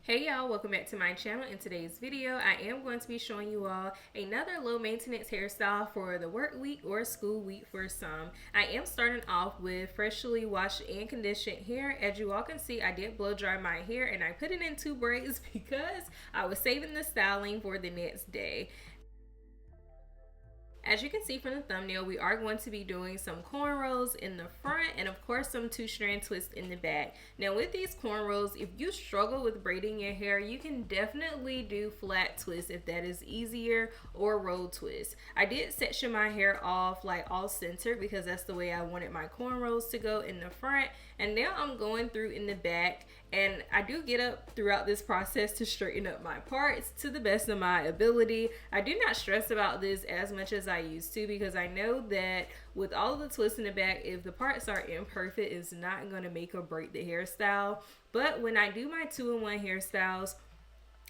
Hey y'all, welcome back to my channel. In today's video, I am going to be showing you all another low maintenance hairstyle for the work week or school week for some. I am starting off with freshly washed and conditioned hair. As you all can see, I did blow dry my hair and I put it in two braids because I was saving the styling for the next day. As you can see from the thumbnail, we are going to be doing some cornrows in the front and of course some two-strand twists in the back. Now with these cornrows, if you struggle with braiding your hair, you can definitely do flat twists if that is easier, or roll twists. I did section my hair off like all centered because that's the way I wanted my cornrows to go in the front, and now I'm going through in the back, and I do get up throughout this process to straighten up my parts to the best of my ability. I do not stress about this as much as I used to because I know that with all of the twists in the back, if the parts are imperfect, it's not going to make or break the hairstyle. But when I do my two-in-one hairstyles,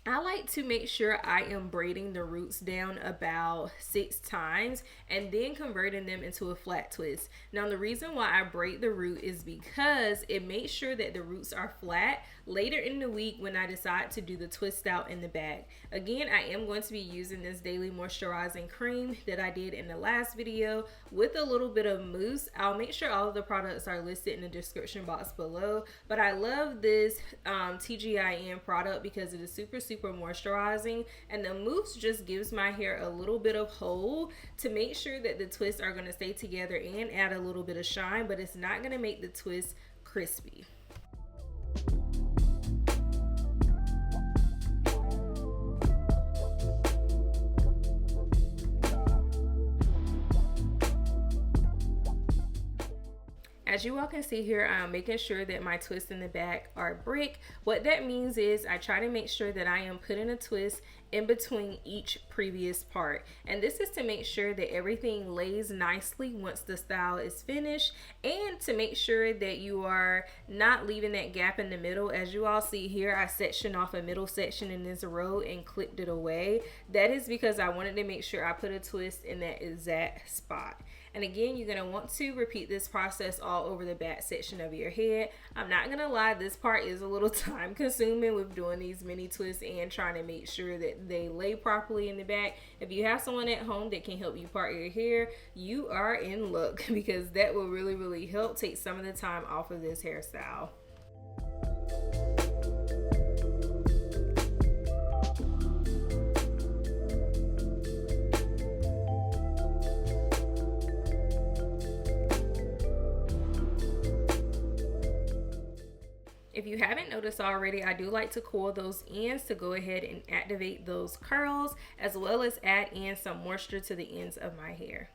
I like to make sure I am braiding the roots down about 6 times and then converting them into a flat twist. Now the reason why I braid the root is because it makes sure that the roots are flat later in the week when I decide to do the twist out in the back. Again, I am going to be using this daily moisturizing cream that I did in the last video with a little bit of mousse. I'll make sure all of the products are listed in the description box below, but I love this TGIN product because it is super moisturizing, and the mousse just gives my hair a little bit of hold to make sure that the twists are going to stay together and add a little bit of shine, but it's not going to make the twist crispy. As you all can see here, I'm making sure that my twists in the back are brick. What that means is I try to make sure that I am putting a twist in between each previous part, and this is to make sure that everything lays nicely once the style is finished, and to make sure that you are not leaving that gap in the middle. As you all see here, I sectioned off a middle section in this row and clipped it away. That is because I wanted to make sure I put a twist in that exact spot. And again, you're going to want to repeat this process all over the back section of your head. I'm not going to lie, this part is a little time consuming with doing these mini twists and trying to make sure that they lay properly in the back. If you have someone at home that can help you part your hair, you are in luck because that will really help take some of the time off of this hairstyle. If you haven't noticed already, I do like to coil those ends to go ahead and activate those curls, as well as add in some moisture to the ends of my hair.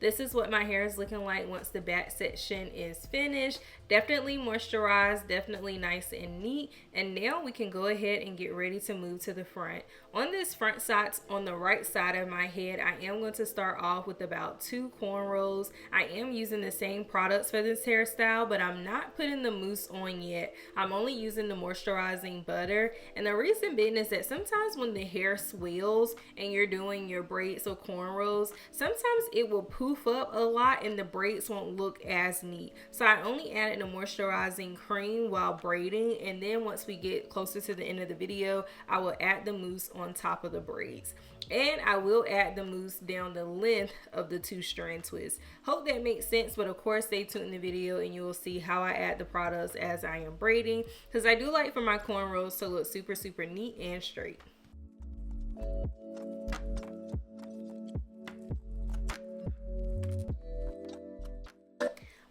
This is what my hair is looking like once the back section is finished. Definitely moisturized, definitely nice and neat. And now we can go ahead and get ready to move to the front. On this front side, on the right side of my head, I am going to start off with about 2 cornrows. I am using the same products for this hairstyle, but I'm not putting the mousse on yet. I'm only using the moisturizing butter. And the reason being is that sometimes when the hair swells and you're doing your braids or cornrows, sometimes it will poof up a lot and the braids won't look as neat. So I only added the moisturizing cream while braiding, and then once we get closer to the end of the video, I will add the mousse on top of the braids. And I will add the mousse down the length of the two-strand twist. Hope that makes sense, but of course stay tuned in the video and you will see how I add the products as I am braiding, because I do like for my cornrows to look super neat and straight.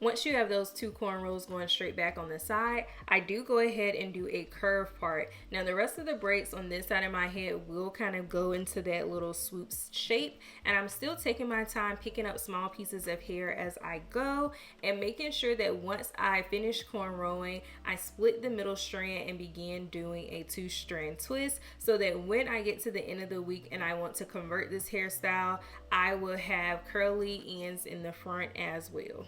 Once you have those 2 cornrows going straight back on the side, I do go ahead and do a curve part. Now the rest of the braids on this side of my head will kind of go into that little swoop shape, and I'm still taking my time picking up small pieces of hair as I go and making sure that once I finish cornrowing, I split the middle strand and begin doing a 2-strand twist, so that when I get to the end of the week and I want to convert this hairstyle, I will have curly ends in the front as well.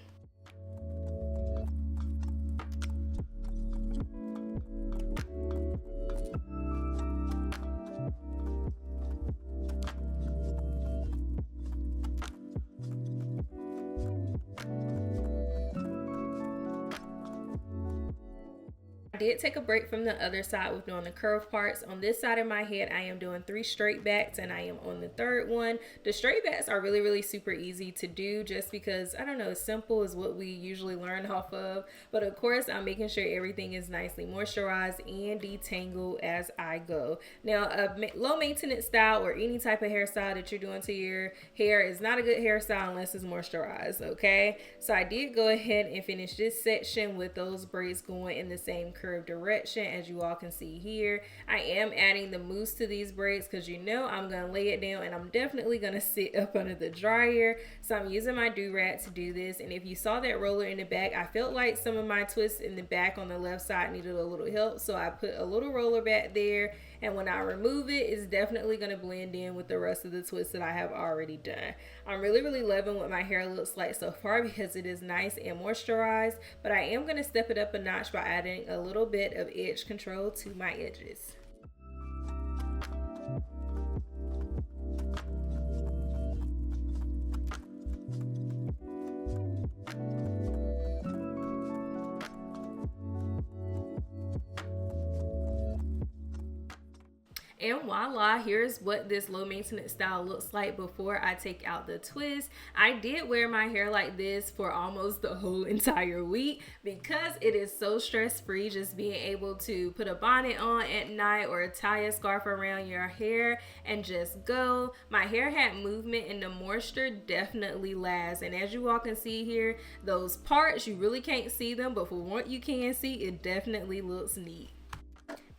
I did take a break from the other side with doing the curved parts. On this side of my head, I am doing 3 straight backs and I am on the third one. The straight backs are really super easy to do just because, I don't know, simple is what we usually learn off of. But of course, I'm making sure everything is nicely moisturized and detangled as I go. Now, a low maintenance style or any type of hairstyle that you're doing to your hair is not a good hairstyle unless it's moisturized, okay? So I did go ahead and finish this section with those braids going in the same curve direction as you all can see here. I am adding the mousse to these braids because you know I'm going to lay it down and I'm definitely going to sit up under the dryer. So I'm using my do-rag to do this, and if you saw that roller in the back, I felt like some of my twists in the back on the left side needed a little help, so I put a little roller back there, and when I remove it, it's definitely going to blend in with the rest of the twists that I have already done. I'm really loving what my hair looks like so far because it is nice and moisturized, but I am going to step it up a notch by adding a little bit of edge control to my edges. And voila, here's what this low maintenance style looks like before I take out the twist. I did wear my hair like this for almost the whole entire week because it is so stress-free, just being able to put a bonnet on at night or tie a scarf around your hair and just go. My hair had movement and the moisture definitely lasts. And as you all can see here, those parts, you really can't see them, but for what you can see, it definitely looks neat.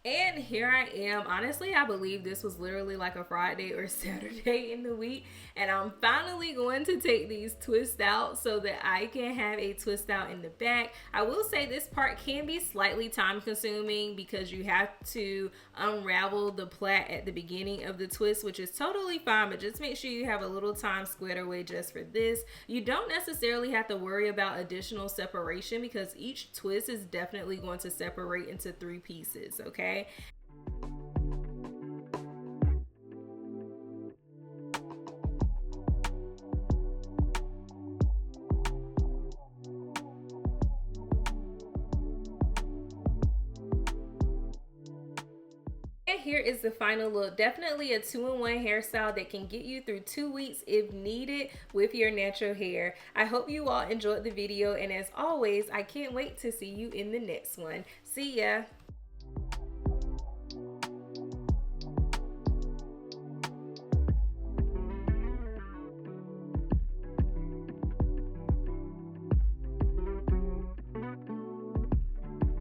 And here I am. Honestly, I believe this was literally like a Friday or Saturday in the week. And I'm finally going to take these twists out so that I can have a twist out in the back. I will say this part can be slightly time consuming because you have to unravel the plait at the beginning of the twist, which is totally fine, but just make sure you have a little time squared away just for this. You don't necessarily have to worry about additional separation because each twist is definitely going to separate into 3 pieces, okay? And here is the final look. Definitely a 2-in-1 hairstyle that can get you through 2 weeks if needed with your natural hair. I hope you all enjoyed the video, and as always, I can't wait to see you in the next one. See ya!